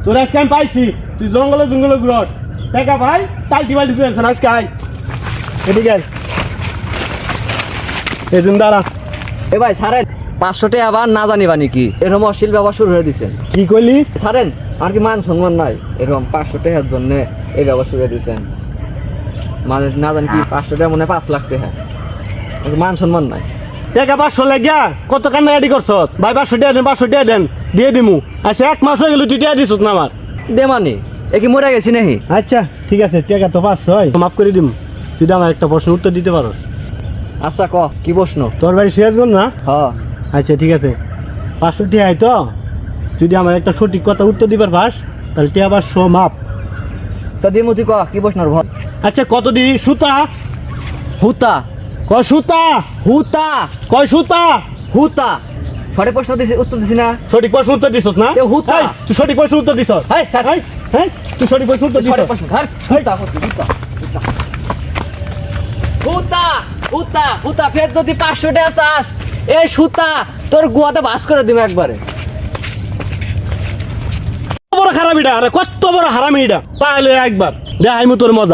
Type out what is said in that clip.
তোর আজকে আমি পাইছি তুই জঙ্গলে জঙ্গলে ঘুরস টাকা ভাই টাল্টি বাল্টি তুই আজকে আয় এদিকে আয় এই দিন দাঁড়া এ ভাই ছাড়েন 500 টাকা আবার না জানি বানি কি এরকম অশ্লীল ব্যবহার শুরু হয়ে দিচ্ছেন। কি কইলি? ছাড়েন, আর কি মান সম্মান নাই? এরকম 500 টাকার জন্য এই ব্যবহার শুরু করে দিচ্ছেন। মানে না জানি কি 500 টাকা মনে হয় 5 লাখ টাকা, মান সম্মান নাই। টাকা 500 লাগিয়া কত কান্নাকাটি করছস ভাই? 500 টাকা দেন, 500 টাকা দেন, দিয়ে দিমু। আচ্ছা 1 মাস হয়ে গেল তুই টাকা দিছস না আমার। দে মানে এ কি মরে গেছি নাকি? আচ্ছা ঠিক আছে, টাকা তো 500 মাফ করে দিমু। তুই আমার একটা প্রশ্ন উত্তর দিতে পারস? আচ্ছা ক কি প্রশ্ন? তোর বাড়ি সিরাজগঞ্জ না? হ্যাঁ। আচ্ছা ঠিক আছে, 500 টাকা আয় তো। যদি আমার একটা সঠিক কথা উত্তর দিবার পাস তাহলে টাকা 500 মাপ। সদিমতি ক কি প্রশ্ন ভর? আচ্ছা কত দিবি? সুতা হুতা কয়? সুতা হুতা কয়? সুতা হুতা সঠিক প্রশ্ন দিছি, উত্তর দিছি না? সঠিক প্রশ্ন উত্তর দিছস না? এ হুতা। এই, তুই সঠিক প্রশ্ন উত্তর দিছস? এই, স্যার। এই, হ্যাঁ তুই সঠিক প্রশ্ন উত্তর সঠিক দিছস? প্রশ্ন ধর। হুতা করছি, হুতা হুতা হুতা হুতা হুতা ফের যদি 500 টাকা চাস এই সুতা তোর গুয়াতে বাস করে দিবে একবারে। কত বড় খারাপ এটা, আরে কত বড় হারামি এটা! পাইলে একবার দেখাইমু তোর মজা।